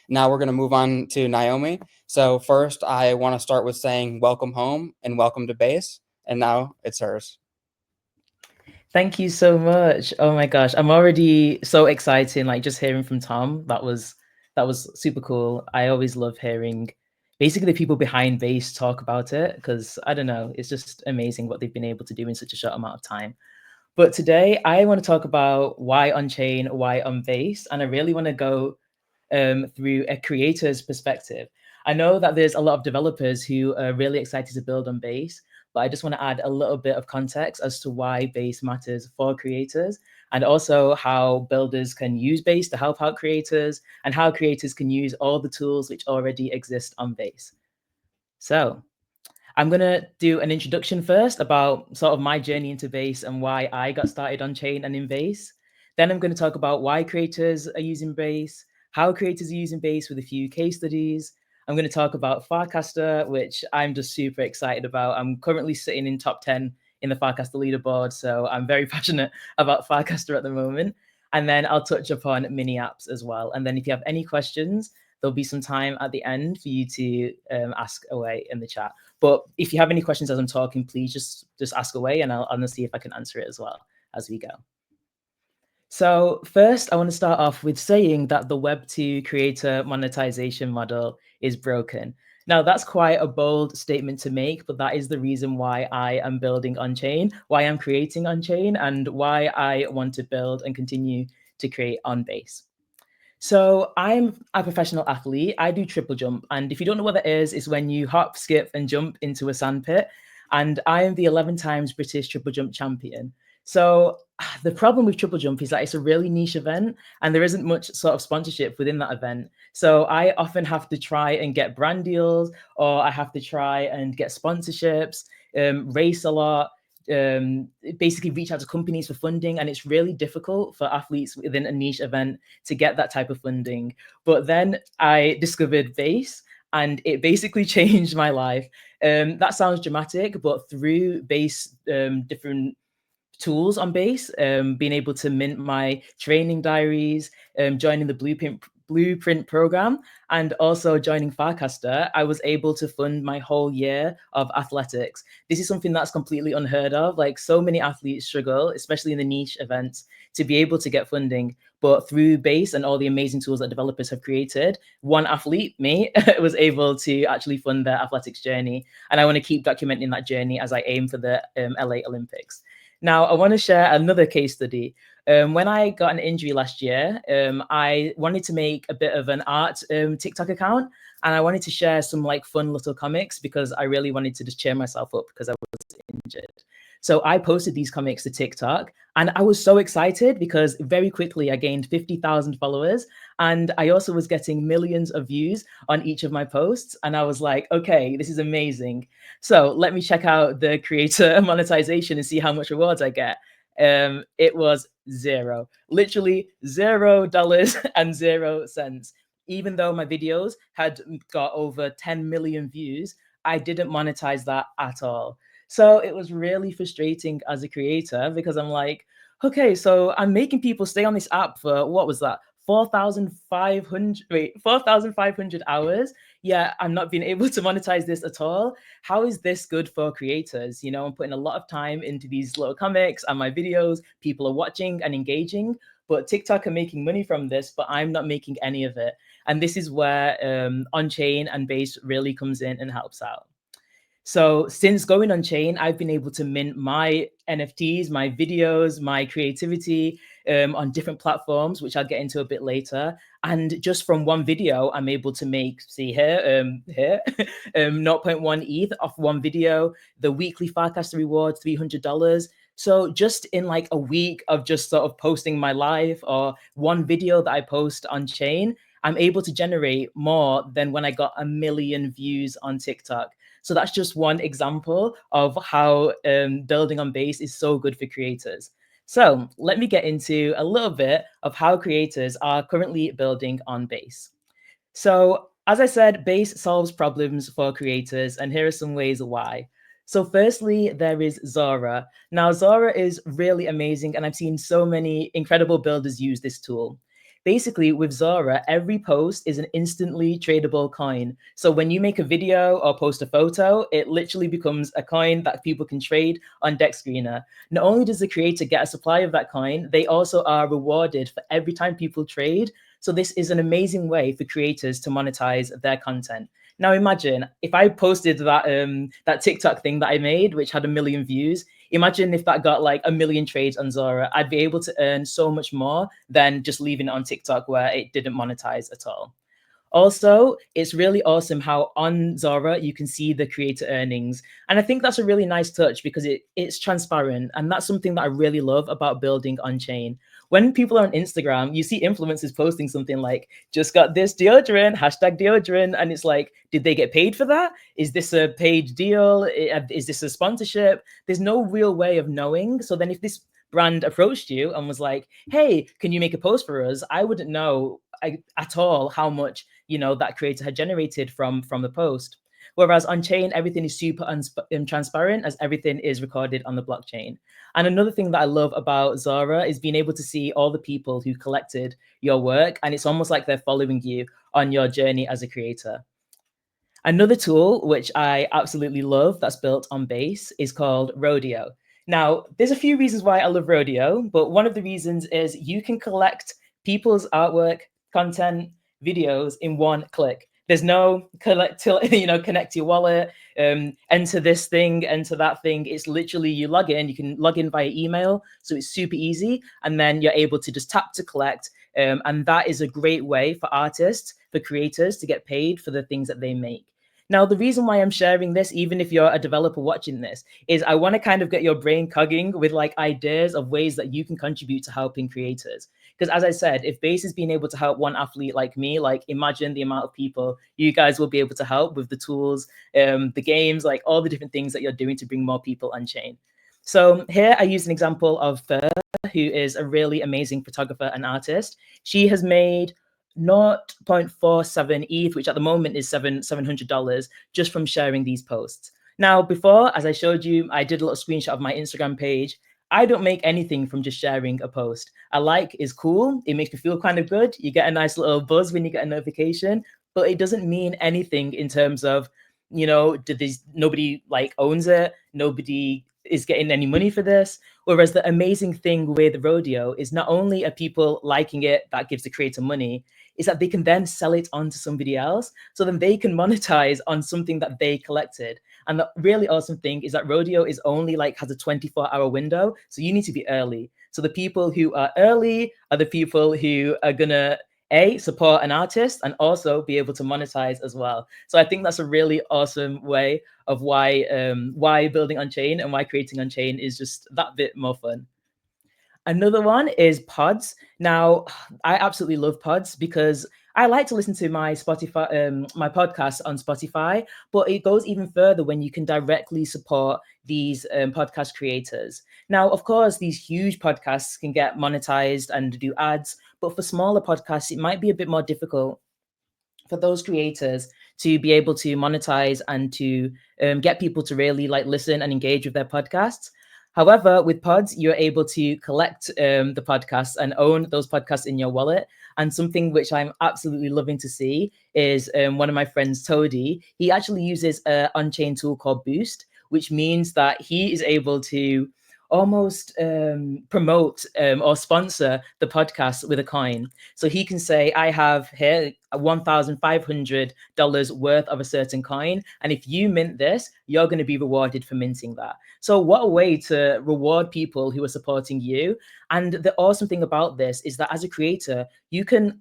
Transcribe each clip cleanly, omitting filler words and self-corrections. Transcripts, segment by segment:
Now we're going to move on to Naomi. So first, I want to start with saying welcome home and welcome to Base. And now it's hers. Thank you so much. Oh my gosh, I'm already so excited. Like just hearing from Tom, that was super cool. I always love hearing basically the people behind Base talk about it because I don't know, it's just amazing what they've been able to do in such a short amount of time. But today I want to talk about why Onchain, why on Base, and I really want to go through a creator's perspective. I know that there's a lot of developers who are really excited to build on Base, but I just want to add a little bit of context as to why Base matters for creators, and also how builders can use Base to help out creators, and how creators can use all the tools which already exist on Base. So, I'm going to do an introduction first about sort of my journey into Base and why I got started on Chain and in Base. Then I'm going to talk about why creators are using Base, how creators are using Base with a few case studies. I'm going to talk about Farcaster, which I'm just super excited about. I'm currently sitting in top 10 in the Farcaster leaderboard, so I'm very passionate about Farcaster at the moment. And then I'll touch upon mini apps as well. And then if you have any questions, there'll be some time at the end for you to ask away in the chat. But if you have any questions as I'm talking, please just ask away, and I'll see if I can answer it as well as we go. So first, I want to start off with saying that the Web2 creator monetization model is broken. Now, that's quite a bold statement to make, but that is the reason why I am building Onchain, why I'm creating Onchain, and why I want to build and continue to create on Base. So I'm a professional athlete. I do triple jump. And if you don't know what that is, it's when you hop, skip, and jump into a sandpit. And I am the 11 times British triple jump champion. So the problem with triple jump is that it's a really niche event and there isn't much sort of sponsorship within that event. So I often have to try and get brand deals, or I have to try and get sponsorships, race a lot, basically reach out to companies for funding, and it's really difficult for athletes within a niche event to get that type of funding. But then I discovered Base, and it basically changed my life. That sounds dramatic, but through Base, different tools on Base, being able to mint my training diaries, joining the Blueprint program, and also joining Farcaster, I was able to fund my whole year of athletics. This is something that's completely unheard of. Like so many athletes struggle, especially in the niche events, to be able to get funding. But through Base and all the amazing tools that developers have created, one athlete, me, was able to actually fund their athletics journey. And I want to keep documenting that journey as I aim for the LA Olympics. Now, I want to share another case study. When I got an injury last year, I wanted to make a bit of an art TikTok account, and I wanted to share some like fun little comics because I really wanted to just cheer myself up because I was injured. So I posted these comics to TikTok, and I was so excited because very quickly I gained 50,000 followers, and I also was getting millions of views on each of my posts. And I was like, okay, this is amazing. So let me check out the creator monetization and see how much rewards I get. It was zero, literally $0 and 0 cents. Even though my videos had got over 10 million views, I didn't monetize that at all. So it was really frustrating as a creator because I'm like, okay, so I'm making people stay on this app for what was that? 4,500 hours. Yeah, I'm not being able to monetize this at all. How is this good for creators? You know, I'm putting a lot of time into these little comics and my videos. People are watching and engaging, but TikTok are making money from this, but I'm not making any of it. And this is where On-Chain and Base really comes in and helps out. So since going on chain, I've been able to mint my NFTs, my videos, my creativity on different platforms, which I'll get into a bit later. And just from one video, I'm able to make, see here, zero point 0.1 ETH off one video, the weekly Farcaster reward, $300. So just in like a week of just sort of posting my life or one video that I post on chain, I'm able to generate more than when I got a million views on TikTok. So that's just one example of how building on Base is so good for creators. So let me get into a little bit of how creators are currently building on Base. So as I said, Base solves problems for creators, and here are some ways why. So firstly, there is Zora. Now, Zora is really amazing, and I've seen so many incredible builders use this tool. basically with Zara, every post is an instantly tradable coin. So when you make a video or post a photo, it literally becomes a coin that people can trade on Deck Screener. Not only does the creator get a supply of that coin, they also are rewarded for every time people trade. So this is an amazing way for creators to monetize their content. Now imagine if I posted that TikTok thing that I made, which had 1 million views. Imagine if that got like 1 million trades on Zara. I'd be able to earn so much more than just leaving it on TikTok where it didn't monetize at all. Also, it's really awesome how on Zara you can see the creator earnings. And I think that's a really nice touch because it's transparent. And that's something that I really love about building Onchain. When people are on Instagram, you see influencers posting something like, just got this deodorant, hashtag deodorant. And it's like, did they get paid for that? Is this a paid deal? Is this a sponsorship? There's no real way of knowing. So then if this brand approached you and was like, hey, can you make a post for us? I wouldn't know at all how much that creator had generated from the post. Whereas on chain, everything is super transparent as everything is recorded on the blockchain. And another thing that I love about Zara is being able to see all the people who collected your work, and it's almost like they're following you on your journey as a creator. Another tool which I absolutely love that's built on Base is called Rodeo. Now, there's a few reasons why I love Rodeo, but one of the reasons is you can collect people's artwork, content, videos in one click. There's no connect to your wallet, enter this thing, enter that thing. It's literally you log in. You can log in via email, so it's super easy, and then you're able to just tap to collect. And that is a great way for artists, for creators to get paid for the things that they make. Now, the reason why I'm sharing this, even if you're a developer watching this, is I want to kind of get your brain cogging with like ideas of ways that you can contribute to helping creators. Because as I said, if Base is being able to help one athlete like me, like imagine the amount of people you guys will be able to help with the tools, the games, like all the different things that you're doing to bring more people on chain. So here I use an example of Fer, who is a really amazing photographer and artist. She has made 0.47 ETH, which at the moment is $700, just from sharing these posts. Now, before, as I showed you, I did a little screenshot of my Instagram page. I don't make anything from just sharing a post. A like is cool. It makes me feel kind of good. You get a nice little buzz when you get a notification, but it doesn't mean anything in terms of, nobody like owns it. Nobody is getting any money for this. Whereas the amazing thing with Rodeo is not only are people liking it, that gives the creator money, is that they can then sell it on to somebody else. So then they can monetize on something that they collected. And the really awesome thing is that Rodeo is only has a 24-hour window. So you need to be early. So the people who are early are the people who are gonna support an artist and also be able to monetize as well. So I think that's a really awesome way of why building on chain and why creating on chain is just that bit more fun. Another one is pods. Now, I absolutely love pods because I like to listen to my Spotify, my podcast on Spotify, but it goes even further when you can directly support these podcast creators. Now, of course, these huge podcasts can get monetized and do ads, but for smaller podcasts, it might be a bit more difficult for those creators to be able to monetize and to get people to really listen and engage with their podcasts. However, with pods, you're able to collect the podcasts and own those podcasts in your wallet. And something which I'm absolutely loving to see is one of my friends, Toady. He actually uses an on-chain tool called Boost, which means that he is able to almost promote or sponsor the podcast with a coin. So he can say, I have here $1,500 worth of a certain coin. And if you mint this, you're going to be rewarded for minting that. So what a way to reward people who are supporting you. And the awesome thing about this is that as a creator, you can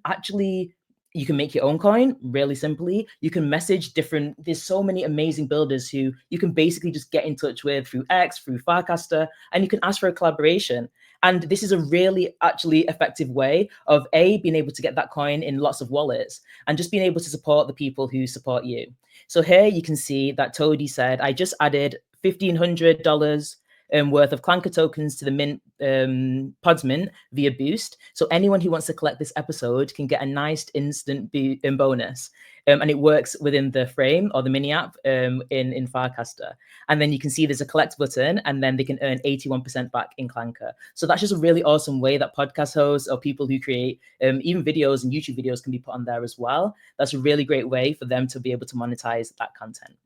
make your own coin really simply. You can message there's so many amazing builders who you can basically just get in touch with through X, through Farcaster, and you can ask for a collaboration. And this is a really actually effective way of being able to get that coin in lots of wallets and just being able to support the people who support you. So here you can see that Toady said, I just added $1,500 worth of Clanker tokens to the Mint Pods Mint via Boost. So anyone who wants to collect this episode can get a nice instant bonus. And it works within the frame or the mini app in Farcaster. And then you can see there's a collect button, and then they can earn 81% back in Clanker. So that's just a really awesome way that podcast hosts or people who create even videos and YouTube videos can be put on there as well. That's a really great way for them to be able to monetize that content.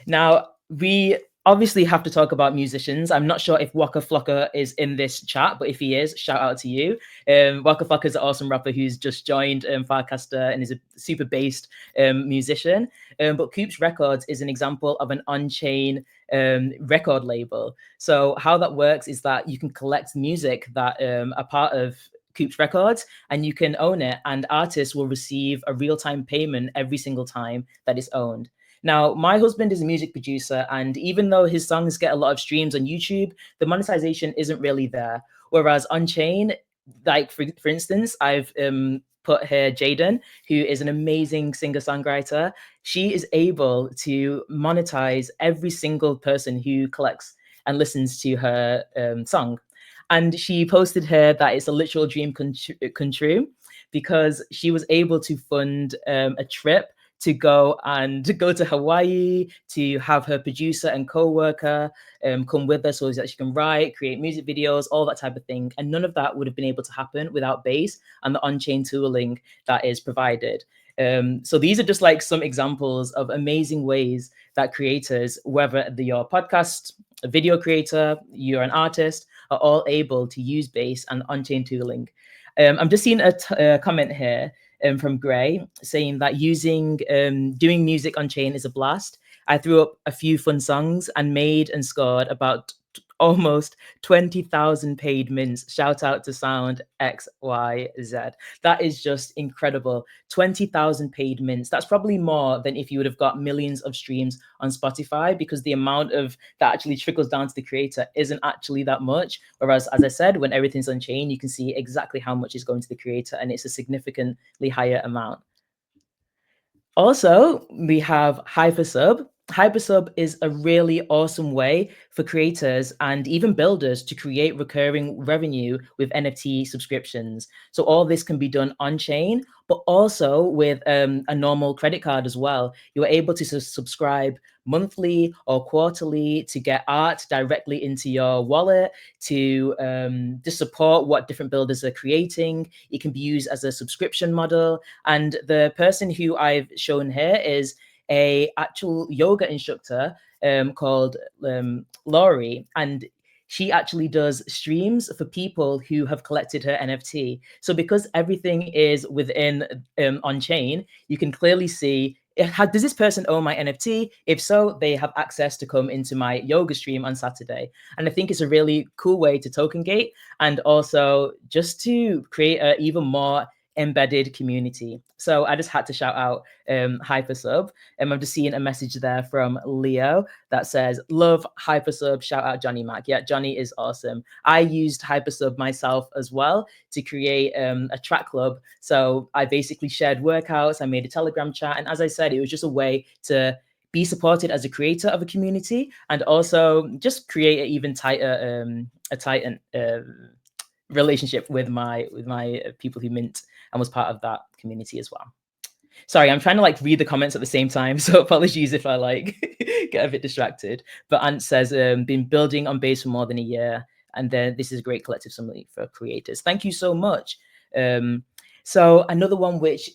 Now, we obviously have to talk about musicians. I'm not sure if Waka Flocka is in this chat, but if he is, shout out to you. Waka Flocka is an awesome rapper who's just joined Farcaster and is a super based musician. But Coops Records is an example of an on-chain record label. So how that works is that you can collect music that are part of Coops Records, and you can own it, and artists will receive a real-time payment every single time that it's owned. Now, my husband is a music producer, and even though his songs get a lot of streams on YouTube, the monetization isn't really there. Whereas Onchain, like for instance, I've put here Jaden, who is an amazing singer-songwriter. She is able to monetize every single person who collects and listens to her song. And she posted here that it's a literal dream come true, because she was able to fund a trip to go to Hawaii, to have her producer and co-worker come with her so that she can write, create music videos, all that type of thing. And none of that would have been able to happen without Base and the on-chain tooling that is provided. So these are just like some examples of amazing ways that creators, whether you're a podcast, a video creator, you're an artist, are all able to use Base and on-chain tooling. I'm just seeing a comment here from Gray saying that doing music on chain is a blast. I threw up a few fun songs and made and scored about almost 20,000 paid mints. Shout out to Sound XYZ. That is just incredible. 20,000 paid mints. That's probably more than if you would have got millions of streams on Spotify, because the amount of that actually trickles down to the creator isn't actually that much. Whereas, as I said, when everything's on chain, you can see exactly how much is going to the creator, and it's a significantly higher amount. Also, we have Hypersub. Hypersub is a really awesome way for creators and even builders to create recurring revenue with NFT subscriptions. So all this can be done on chain, but also with a normal credit card as well. You're able to subscribe monthly or quarterly to get art directly into your wallet, to support what different builders are creating. It can be used as a subscription model. And the person who I've shown here is a actual yoga instructor called Laurie, and she actually does streams for people who have collected her NFT. So because everything is within on chain, you can clearly see, does this person own my NFT? If so, they have access to come into my yoga stream on Saturday. And I think it's a really cool way to token gate, and also just to create an even more embedded community. So I just had to shout out Hypersub. I'm just seeing a message there from Leo that says, love Hypersub, shout out Johnny Mac. Yeah, Johnny is awesome. I used Hypersub myself as well to create a track club. So I basically shared workouts, I made a Telegram chat, and as I said, it was just a way to be supported as a creator of a community, and also just create an even tighter relationship with my people who mint and was part of that community as well. Sorry, I'm trying to like read the comments at the same time, so apologies if I like get a bit distracted. But Ant says, been building on Base for more than a year, and then this is a great collective summary for creators. Thank you so much. So another one which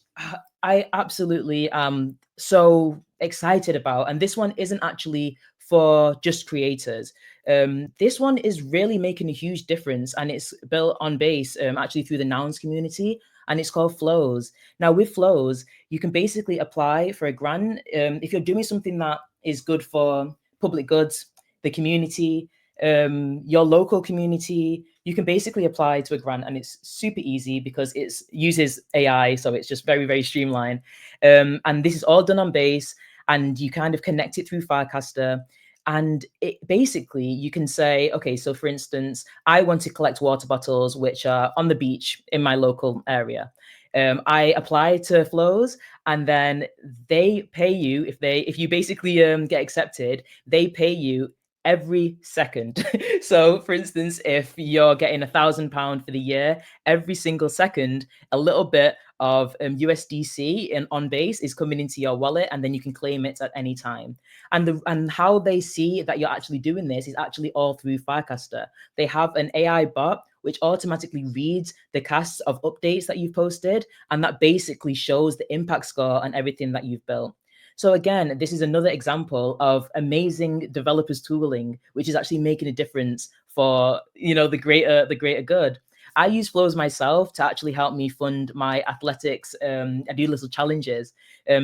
I absolutely am so excited about, and this one isn't actually for just creators. This one is really making a huge difference, and it's built on Base actually through the Nouns community, and it's called Flows. Now with Flows, you can basically apply for a grant if you're doing something that is good for public goods, the community, your local community. You can basically apply to a grant, and it's super easy because it uses AI, so it's just very, very streamlined. And this is all done on Base, and you kind of connect it through Farcaster. And it basically, you can say, okay, so for instance, I want to collect water bottles which are on the beach in my local area. I apply to Flows, and then they pay you if you basically get accepted. They pay you every second. So for instance, if you're getting £1,000 for the year, every single second, a little bit of USDC in Onbase is coming into your wallet, and then you can claim it at any time. And how they see that you're actually doing this is actually all through Firecaster. They have an AI bot which automatically reads the casts of updates that you've posted, and that basically shows the impact score on everything that you've built. So again, this is another example of amazing developers tooling, which is actually making a difference for the greater good. I use flows myself to actually help me fund my athletics. I do little challenges.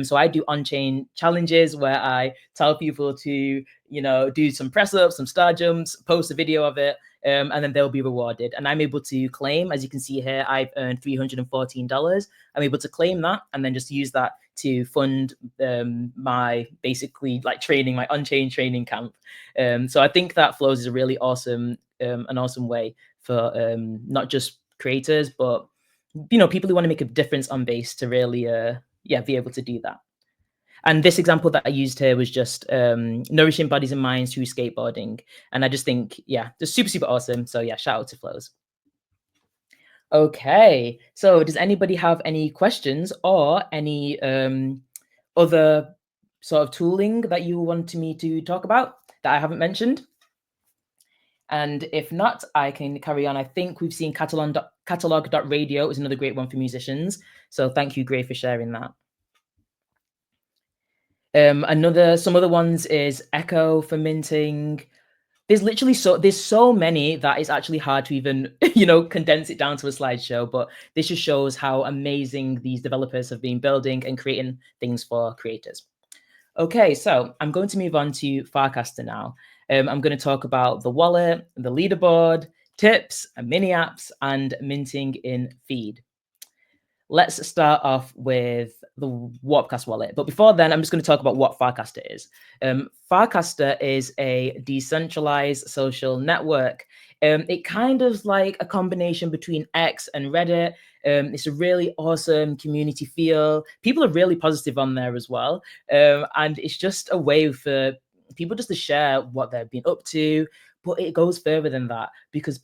So I do on-chain challenges where I tell people to, do some press ups, some star jumps, post a video of it, and then they'll be rewarded. And I'm able to claim, as you can see here, I've earned $314. I'm able to claim that and then just use that to fund my basically like training, my on-chain training camp. So I think that flows is a really awesome, an awesome way for not just creators, but people who want to make a difference on base to really be able to do that. And this example that I used here was just nourishing bodies and minds through skateboarding. And I just think, just super, super awesome. So yeah, shout out to Flows. Okay, so does anybody have any questions or any other sort of tooling that you want me to talk about that I haven't mentioned? And if not, I can carry on. I think we've seen catalog.radio is another great one for musicians. So thank you, Gray, for sharing that. Some other ones is Echo for minting. There's so many that it's actually hard to even, condense it down to a slideshow, but this just shows how amazing these developers have been building and creating things for creators. Okay, so I'm going to move on to Farcaster now. I'm going to talk about the wallet, the leaderboard, tips, and mini apps, and minting in feed. Let's start off with the Warpcast wallet. But before then, I'm just going to talk about what Farcaster is. Farcaster is a decentralized social network. It kind of like a combination between X and Reddit. It's a really awesome community feel. People are really positive on there as well. And it's just a way for people just to share what they've been up to. But it goes further than that because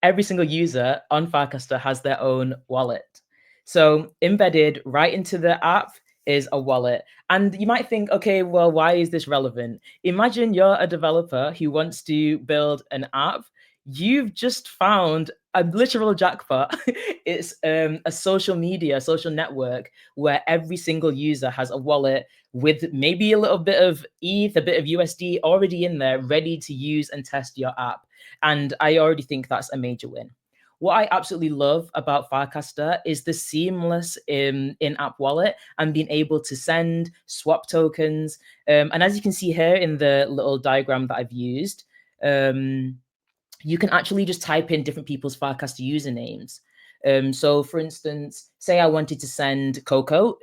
every single user on Farcaster has their own wallet. So embedded right into the app is a wallet. And you might think, okay, well, why is this relevant? Imagine you're a developer who wants to build an app. You've just found a literal jackpot. It's a social network where every single user has a wallet with maybe a little bit of ETH, a bit of USD already in there, ready to use and test your app. And I already think that's a major win. What I absolutely love about Farcaster is the seamless in-app wallet and being able to send, swap tokens. And as you can see here in the little diagram that I've used, you can actually just type in different people's Farcaster usernames. So for instance, say I wanted to send Coco,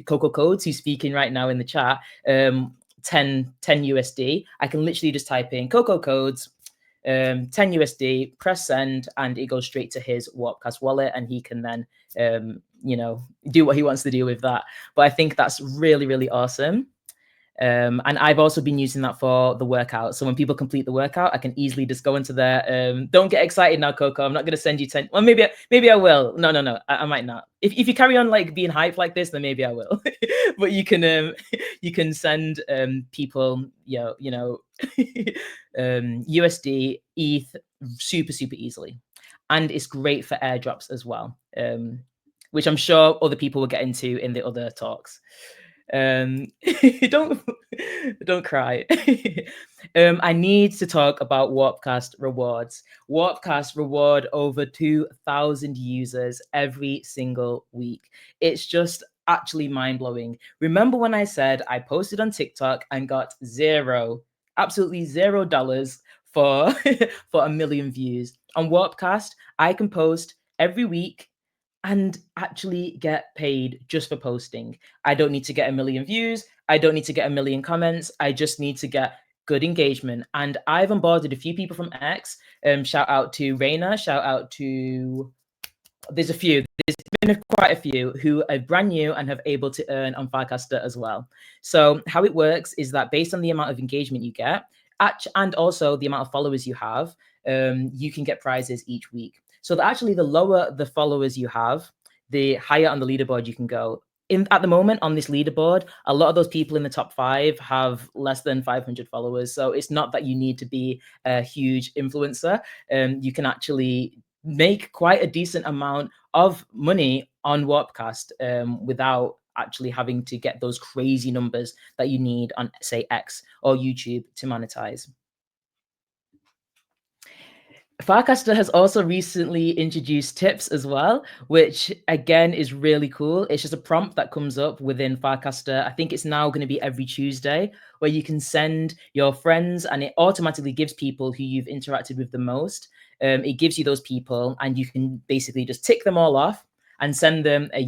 Coco Codes, who's speaking right now in the chat, 10 USD. I can literally just type in Coco Codes, 10 USD, press send, and it goes straight to his Warpcast wallet, and he can then, do what he wants to do with that. But I think that's really, really awesome. And I've also been using that for the workout. So when people complete the workout, I can easily just go into there. Don't get excited now, Coco. I'm not going to send you 10. Well, maybe I will. No. I might not. If you carry on like being hyped like this, then maybe I will. But you can send people, USD, ETH super, super easily. And it's great for airdrops as well, which I'm sure other people will get into in the other talks. Don't cry. I need to talk about Warpcast rewards. Warpcast reward over 2,000 users every single week. It's just actually mind-blowing. Remember when I said I posted on TikTok and got absolutely $0 for for 1 million views? On Warpcast, I can post every week and actually get paid just for posting. I don't need to get 1 million views. I don't need to get 1 million comments. I just need to get good engagement. And I've onboarded a few people from X. Shout out to Raina. Shout out to, there's a few. There's been quite a few who are brand new and have able to earn on Firecaster as well. So how it works is that based on the amount of engagement you get, and also the amount of followers you have, you can get prizes each week. So that actually, the lower the followers you have, the higher on the leaderboard you can go. At the moment on this leaderboard, a lot of those people in the top 5 have less than 500 followers. So it's not that you need to be a huge influencer. You can actually make quite a decent amount of money on Warpcast without actually having to get those crazy numbers that you need on, say, X or YouTube to monetize. Farcaster has also recently introduced tips as well, which again is really cool. It's just a prompt that comes up within Farcaster. I think it's now going to be every Tuesday, where you can send your friends and it automatically gives people who you've interacted with the most. It gives you those people and you can basically just tick them all off and send them a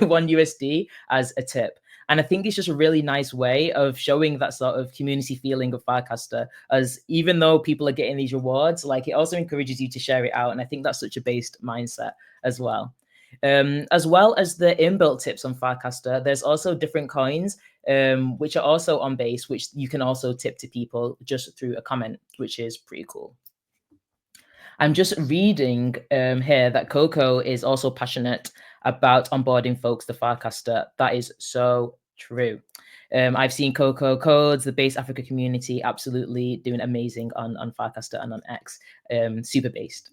one USD as a tip. And I think it's just a really nice way of showing that sort of community feeling of Farcaster, as even though people are getting these rewards, like it also encourages you to share it out. And I think that's such a based mindset as well. As well as the inbuilt tips on Farcaster, there's also different coins, which are also on base, which you can also tip to people just through a comment, which is pretty cool. I'm just reading here that Coco is also passionate about onboarding folks to Farcaster. That is so true. I've seen Coco Codes, the Base Africa community, absolutely doing amazing on Farcaster and on X, super based.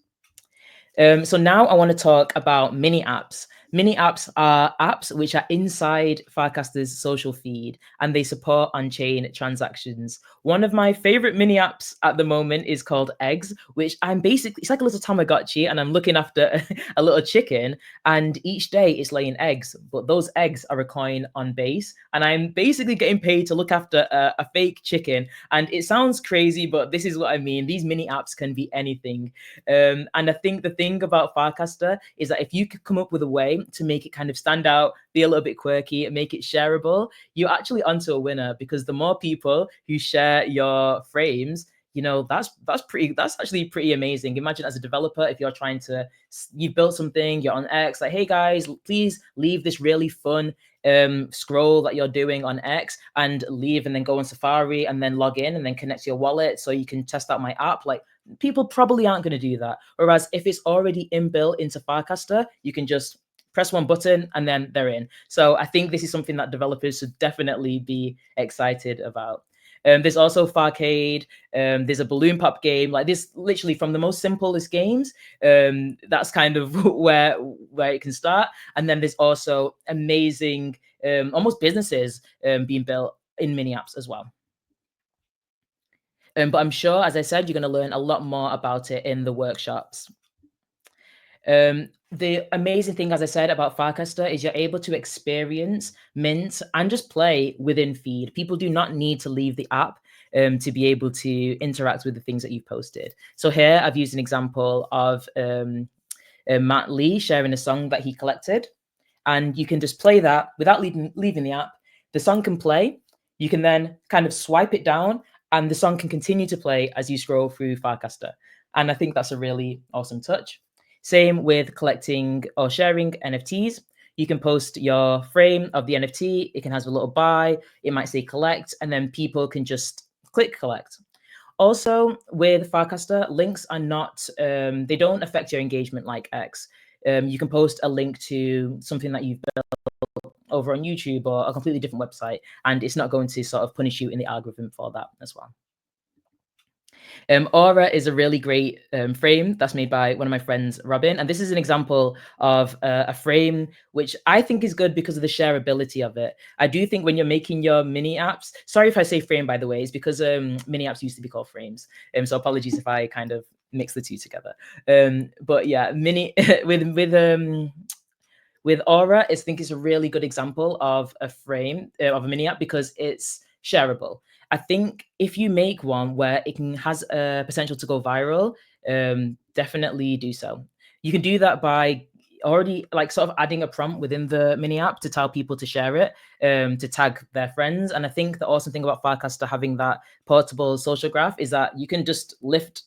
So now I want to talk about mini apps. Mini apps are apps which are inside Farcaster's social feed and they support on-chain transactions. One of my favorite mini apps at the moment is called Eggs, which it's like a little Tamagotchi and I'm looking after a little chicken and each day it's laying eggs, but those eggs are a coin on base and I'm basically getting paid to look after a fake chicken. And it sounds crazy, but this is what I mean. These mini apps can be anything. And I think the thing about Farcaster is that if you could come up with a way to make it kind of stand out, be a little bit quirky, and make it shareable, you're actually onto a winner, because the more people who share your frames, that's actually pretty amazing. Imagine as a developer, if you've built something, you're on X, like, hey guys, please leave this really fun scroll that you're doing on X and leave, and then go on Safari and then log in and then connect to your wallet so you can test out my app. Like, people probably aren't going to do that. Whereas if it's already inbuilt into Farcaster, you can just press one button and then they're in. So I think this is something that developers should definitely be excited about. There's also Farcade. There's a balloon pop game, like this, literally from the most simplest games. That's kind of where it can start. And then there's also amazing, almost businesses being built in mini apps as well. But I'm sure, as I said, you're going to learn a lot more about it in the workshops. The amazing thing, as I said, about Farcaster is you're able to experience, mint, and just play within feed. People do not need to leave the app to be able to interact with the things that you've posted. So here I've used an example of Matt Lee sharing a song that he collected. And you can just play that without leaving the app. The song can play. You can then kind of swipe it down and the song can continue to play as you scroll through Farcaster. And I think that's a really awesome touch. Same with collecting or sharing NFTs. You can post your frame of the NFT. It can have a little buy. It might say collect, and then people can just click collect. Also, with Farcaster, links are not, they don't affect your engagement like X. You can post a link to something that you've built over on YouTube or a completely different website, and it's not going to sort of punish you in the algorithm for that as well. Aura is a really great frame that's made by one of my friends, Robin. And this is an example of a frame which I think is good because of the shareability of it. I do think when you're making your mini apps, sorry if I say frame, by the way, it's because mini apps used to be called frames. So apologies if I kind of mix the two together. But yeah, with Aura, I think it's a really good example of a frame of a mini app because it's shareable. I think if you make one where it has a potential to go viral, definitely do so. You can do that by already like sort of adding a prompt within the mini app to tell people to share it, to tag their friends. And I think the awesome thing about Farcaster having that portable social graph is that you can just lift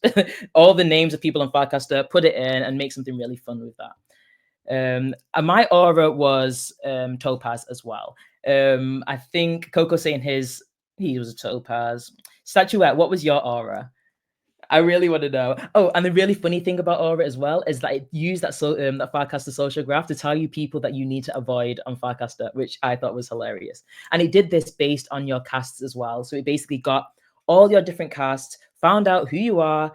all the names of people on Farcaster, put it in, and make something really fun with that. And my aura was Topaz as well. I think Coco saying he was a Topaz. Statuette, what was your aura? I really want to know. Oh, and the really funny thing about Aura as well is that it used that Farcaster social graph to tell you people that you need to avoid on Farcaster, which I thought was hilarious. And it did this based on your casts as well. So it basically got all your different casts, found out who you are,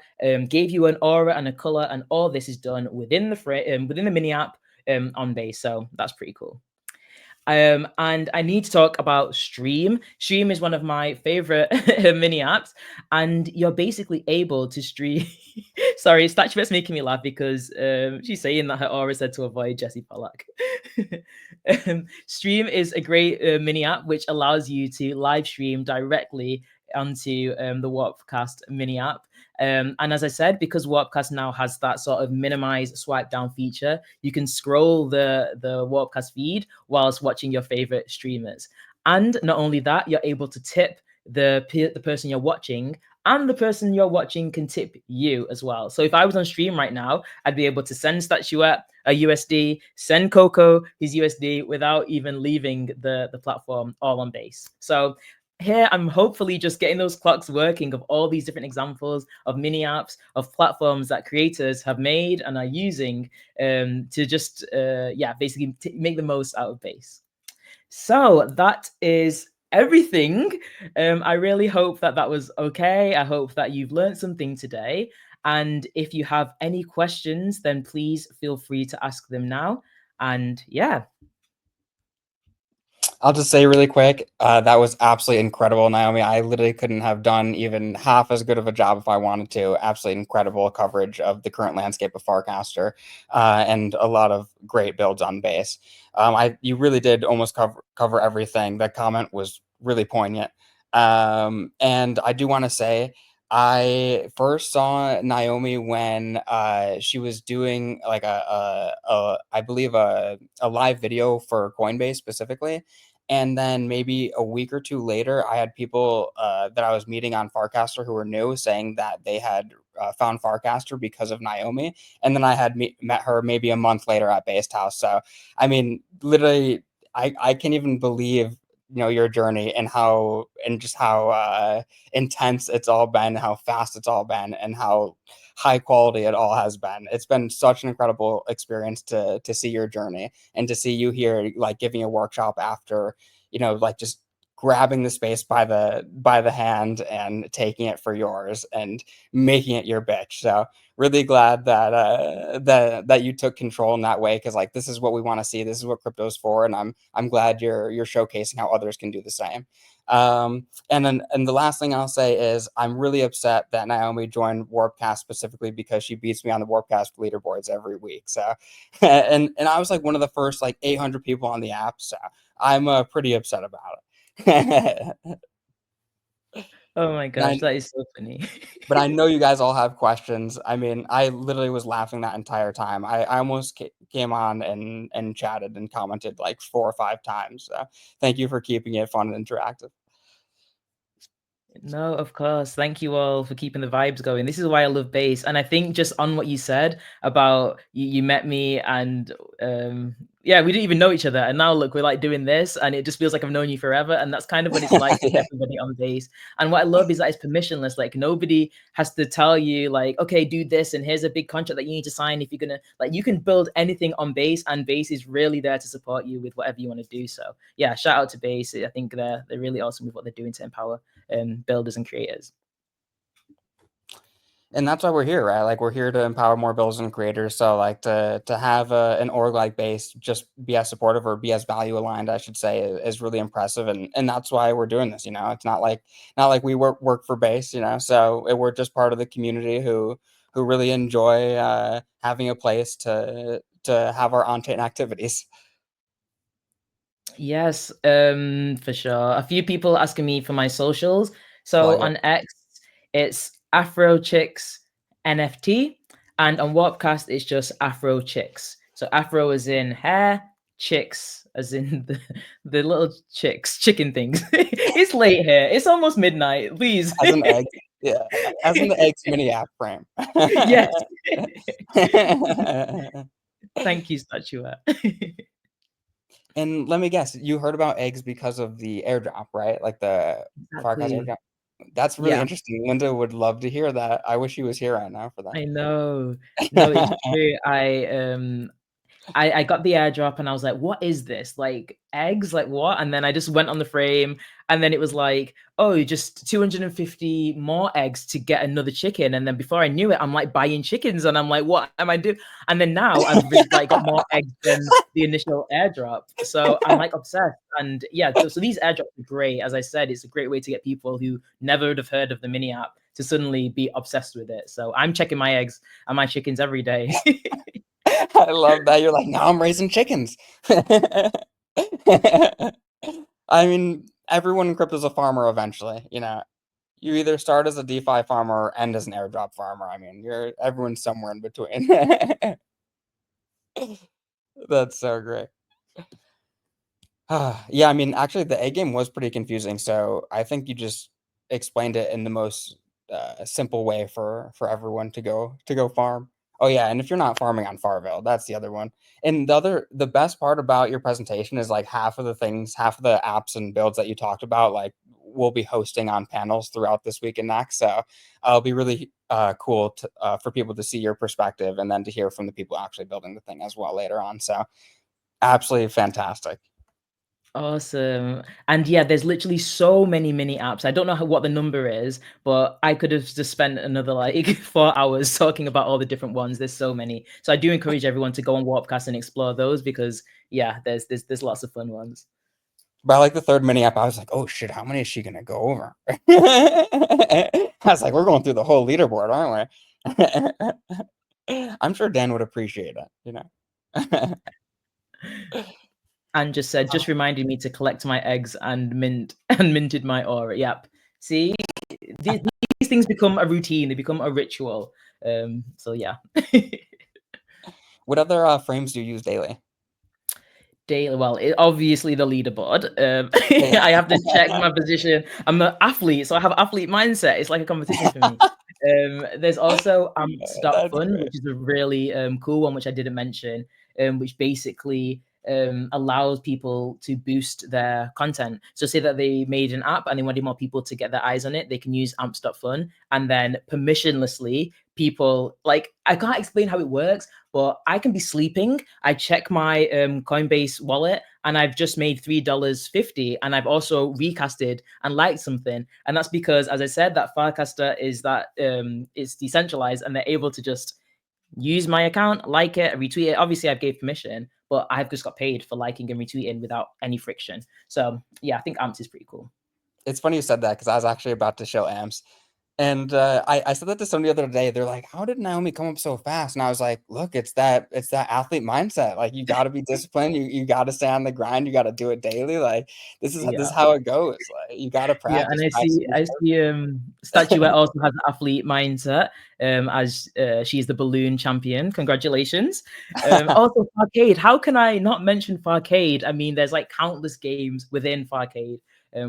gave you an aura and a color, and all this is done within within the mini app on base. So that's pretty cool. And I need to talk about Stream. Stream is one of my favorite mini apps, and you're basically able to stream. Sorry, Statuette's making me laugh because she's saying that her aura said to avoid Jesse Pollack. Stream is a great mini app which allows you to live stream directly onto the Warpcast mini app. And as I said, because Warpcast now has that sort of minimize swipe down feature, you can scroll the Warpcast feed whilst watching your favorite streamers. And not only that, you're able to tip the person you're watching, and the person you're watching can tip you as well. So if I was on stream right now, I'd be able to send Statuette a USD, send Coco his USD without even leaving the platform, all on base. So here I'm hopefully just getting those clocks working of all these different examples of mini apps, of platforms that creators have made and are using to just basically make the most out of base. So that is everything. I really hope that that was okay. I hope that you've learned something today. And if you have any questions, then please feel free to ask them now. And yeah. I'll just say really quick, that was absolutely incredible, Naomi. I literally couldn't have done even half as good of a job if I wanted to. Absolutely incredible coverage of the current landscape of Farcaster, and a lot of great builds on base. You really did almost cover everything. That comment was really poignant. And I do want to say, I first saw Naomi when she was doing like I believe a live video for Coinbase specifically. And then maybe a week or two later, I had people that I was meeting on Farcaster who were new saying that they had found Farcaster because of Naomi. And then I had met her maybe a month later at Based House. So, I mean, literally, I can't even believe your journey and just how intense it's all been, how fast it's all been, and how high quality it all has been. It's been such an incredible experience to see your journey and to see you here, like giving a workshop after, like just grabbing the space by the hand and taking it for yours and making it your bitch. So really glad that that you took control in that way, because like this is what we want to see. This is what crypto's for, and I'm glad you're showcasing how others can do the same. And the last thing I'll say is I'm really upset that Naomi joined Warpcast specifically because she beats me on the Warpcast leaderboards every week. So, and I was like one of the first like 800 people on the app. So I'm pretty upset about it. Oh my And gosh, that is so funny. but I know you guys all have questions. I mean, I literally was laughing that entire time. I almost came on and chatted and commented like 4 or 5 times. So thank you for keeping it fun and interactive. No, of course. Thank you all for keeping the vibes going. This is why I love bass. And I think just on what you said about you met me and yeah, we didn't even know each other. And now look, we're like doing this and it just feels like I've known you forever. And that's kind of what it's like with Yeah. everybody on bass. And what I love is that it's permissionless. Like nobody has to tell you like, okay, do this and here's a big contract that you need to sign if you're gonna like you can build anything on bass, and bass is really there to support you with whatever you want to do. So yeah, shout out to bass. I think they're really awesome with what they're doing to empower builders and creators. And that's why we're here, right? Like we're here to empower more builders and creators. So like to have an org like base just be as supportive or be as value aligned, I should say, is really impressive. And that's why we're doing this. It's not like we work for base. So we're just part of the community who really enjoy having a place to have our on-chain activities. Yes, for sure. A few people asking me for my socials. So Plug it. on X, it's Afro Chicks NFT, and on Warpcast, it's just Afro Chicks. So Afro is in hair, chicks as in the little chicks, chicken things. It's late here. It's almost midnight. Please. As an egg. Yeah. As in the eggs mini app frame. Yes. Thank you, Statuette. And let me guess, you heard about eggs because of the airdrop, right? Like the Farcast Exactly. airdrop. That's really Yeah, interesting. Linda would love to hear that. I wish he was here right now for I know. No, it's true. I got the airdrop and I was like, "What is this? Like eggs? Like what?" And then I just went on the frame and then it was like, "Oh, just 250 more eggs to get another chicken." And then before I knew it, I'm like buying chickens and I'm like, "What am I doing?" And then now like got more eggs than the initial airdrop. So I'm like obsessed. And yeah, so these airdrops are great. As I said, it's a great way to get people who never would have heard of the mini app to suddenly be obsessed with it. So I'm checking my eggs and my chickens every day. I love that. You're like, now I'm raising chickens. I mean, everyone in crypto is a farmer eventually. You either start as a DeFi farmer or end as an airdrop farmer. I mean, everyone's somewhere in between. That's so great. Yeah, I mean, actually, the A game was pretty confusing. So I think you just explained it in the most simple way for everyone to go farm. Oh yeah, and if you're not farming on Farville, that's the other one. And the best part about your presentation is like half of the apps and builds that you talked about, like we'll be hosting on panels throughout this week and next. So it'll be really cool for people to see your perspective and then to hear from the people actually building the thing as well later on. So absolutely fantastic. Awesome. And yeah, there's literally so many mini apps. I don't know what the number is, but I could have just spent another like 4 hours talking about all the different ones. There's so many. So I do encourage everyone to go on Warpcast and explore those because yeah, there's lots of fun ones. By like the third mini app, I was like, "Oh shit, how many is she gonna go over?" I was like, "We're going through the whole leaderboard, aren't we?" I'm sure Dan would appreciate it. And just said, just reminded me to collect my eggs and minted my aura. Yep. See, these things become a routine. They become a ritual. So yeah. What other frames do you use daily? Daily, well, obviously the leaderboard. Yeah, I have to check my position. I'm an athlete, so I have athlete mindset. It's like a competition for me. There's also that's Amps.fun, great. which is a really cool one, which I didn't mention, which basically allows people to boost their content. So say that they made an app and they wanted more people to get their eyes on it, they can use Amps.fun, and then permissionlessly people, like, I can't explain how it works, but I can be sleeping. I check my Coinbase wallet and I've just made $3.50. And I've also recasted and liked something. And that's because, as I said, that Farcaster is that it's decentralized and they're able to just use my account, like it, retweet it. Obviously, I've gave permission, but I've just got paid for liking and retweeting without any friction. So yeah, I think Amps is pretty cool. It's funny you said that because I was actually about to show amps. And I said that to somebody the other day. They're like, "How did Naomi come up so fast?" And I was like, "Look, it's that athlete mindset. Like you got to be disciplined. You got to stay on the grind. You got to do it daily. Like this is Yeah. how it goes. Like you got to Yeah, and practice, I practice, see makes I see Statuette also has an athlete mindset, as she's the balloon champion. Congratulations. perfect. Also Farcade. How can I not mention Farcade? I mean, there's like countless games within Farcade,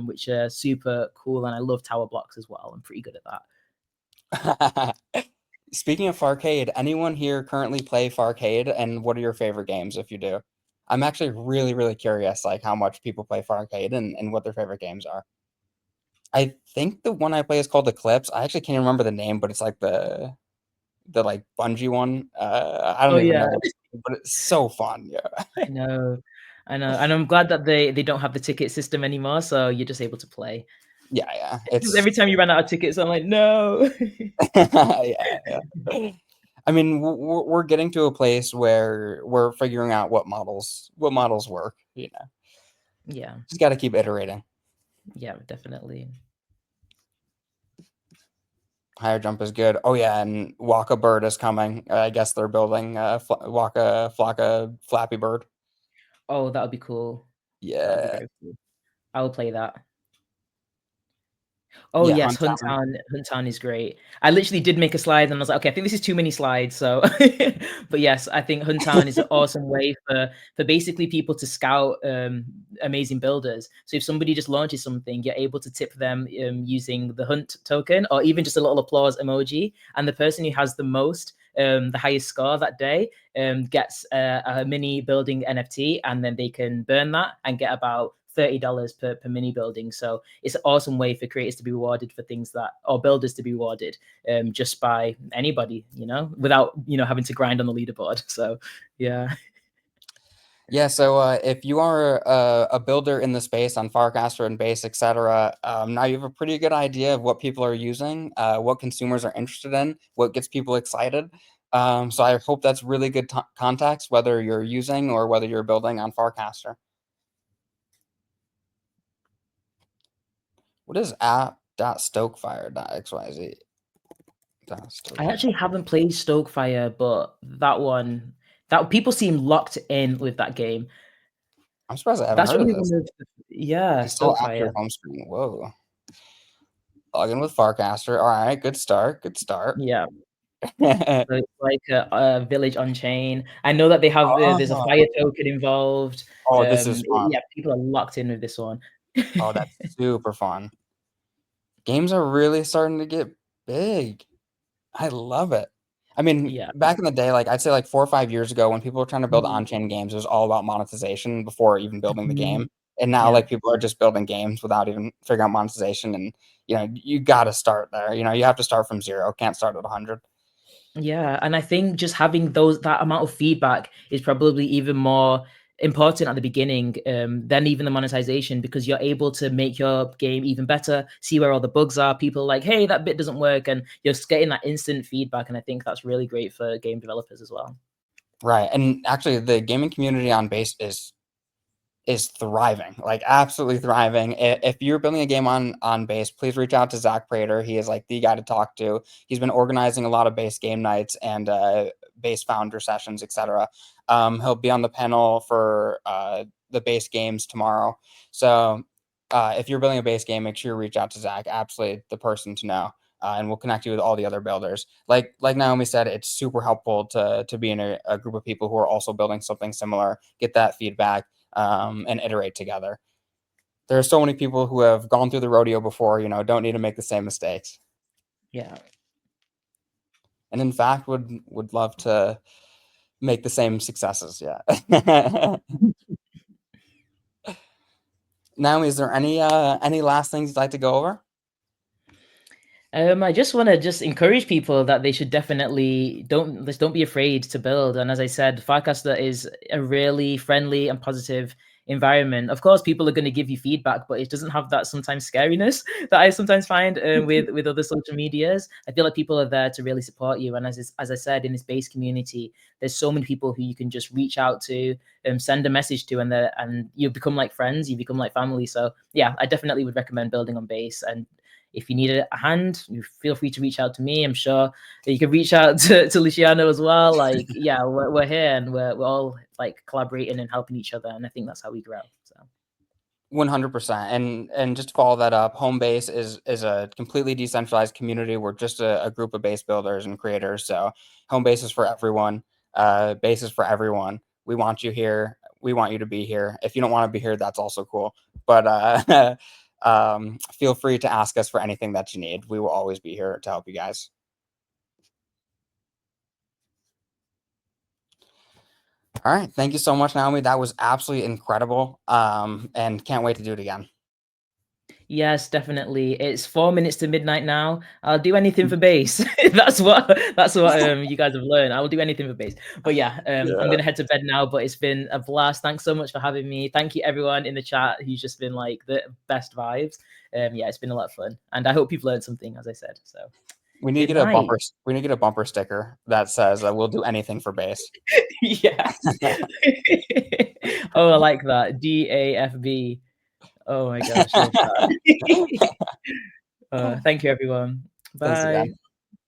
which are super cool, and I love tower blocks as well. I'm pretty good at that. Speaking of Farcade, anyone here currently play Farcade, and what are your favorite games if you do? I'm actually really, really curious, like how much people play Farcade and what their favorite games are. I think the one I play is called Eclipse. I actually can't remember the name, but it's like the like bungee one. I Oh don't even yeah, know what it's called, but it's so fun. Yeah. I know. I know. And I'm glad that they don't have the ticket system anymore, so you're just able to play. Yeah, yeah. Because It's every time you run out of tickets, I'm like, no. yeah, yeah. I mean, we're getting to a place where we're figuring out what models work. Yeah, Just got to keep iterating. yeah, definitely. Higher jump is good. Oh yeah, and Waka Bird is coming. I guess they're building Waka Flocka Flappy Bird. Oh, that would be cool. That would be Yeah, very cool. I will play that. Oh yeah. yes, Hunt down. Hunttown is great. I literally did make a slide and I was like, okay, I think this is too many slides. So, but yes, I think Hunttown is an awesome way for basically people to scout amazing builders. So if somebody just launches something, you're able to tip them using the Hunt token or even just a little applause emoji, and the person who has the highest score that day gets a mini building NFT, and then they can burn that and get about $30 per mini building. So it's an awesome way for creators to be rewarded for things that, or builders to be rewarded just by anybody, without having to grind on the leaderboard. So yeah. Yeah, so if you are a builder in the space on Farcaster and Base, etc., now you have a pretty good idea of what people are using, what consumers are interested in, what gets people excited. So I hope that's really good context, whether you're using or whether you're building on Farcaster. What is app.stokefire.xyz? I actually haven't played Stokefire, but that people seem locked in with that game. I'm surprised I haven't That's heard of really this. one of yeah, It's still after Stokefire. home screen. Whoa. Log in with Farcaster. All right, good start. Good start. Yeah. So it's like a village Onchain. I know that they have there's a Oh, fire token involved. oh, this is fun. Yeah, people are locked in with this one. Oh, that's super fun. Games are really starting to get big. I love it. I mean, Yeah. back in the day, like I'd say like 4 or 5 years ago when people were trying to build Mhm. on-chain games, it was all about monetization before even building the Mhm. game. And now Yeah. like people are just building games without even figuring out monetization. And you gotta start there. You have to start from zero. Can't start at 100. Yeah, and I think just having that amount of feedback is probably even more important at the beginning than even the monetization, because you're able to make your game even better, see where all the bugs are. People are like, hey, that bit doesn't work, and you're just getting that instant feedback. And I think that's really great for game developers as well. Right. And actually the gaming community on Base is thriving, like absolutely thriving. If you're building a game on Base, please reach out to Zach Prater. He is like the guy to talk to. He's been organizing a lot of Base game nights and Base founder sessions, etc. He'll be on the panel for the Base games tomorrow. So if you're building a Base game, make sure you reach out to Zach. Absolutely the person to know. And we'll connect you with all the other builders. Like Naomi said, it's super helpful to be in a group of people who are also building something similar, get that feedback, and iterate together. There are so many people who have gone through the rodeo before, don't need to make the same mistakes. Yeah. And in fact, would love to make the same successes. Yeah. Naomi, is there any last things you'd like to go over? I just want to encourage people that they should definitely don't be afraid to build. And as I said, Farcaster is a really friendly and positive environment. Of course, people are going to give you feedback, but it doesn't have that sometimes scariness that I sometimes find with other social medias. I feel like people are there to really support you. And as I said, in this Base community, there's so many people who you can just reach out to, send a message to, and you become like friends, you become like family. So yeah, I definitely would recommend building on Base. And if you need a hand, you feel free to reach out to me. I'm sure you can reach out to Luciano as well. Like, yeah, we're here and we're all like collaborating and helping each other. And I think that's how we grow. So 100%. And just to follow that up, Homebase is a completely decentralized community. We're just a group of base builders and creators. So Homebase is for everyone. Base is for everyone. We want you here. We want you to be here. If you don't want to be here, that's also cool. But feel free to ask us for anything that you need. We will always be here to help you guys. All right. Thank you so much, Naomi. That was absolutely incredible. And can't wait to do it again. yes, definitely. It's 4 minutes to midnight now. I'll do anything for base. That's what you guys have learned. I will do anything for base. But yeah, I'm Yeah. gonna head to bed now. But it's been a blast. Thanks so much for having me. Thank you everyone in the chat who's just been like the best vibes. Yeah, it's been a lot of fun, and I hope you've learned something, as I said. So We need to good get a night. bumper. We need to get a bumper sticker that says "We'll do anything for base." Yes. Oh, I like that. DAFB. Oh my gosh, love that. Thank you, everyone. Thanks Bye. again.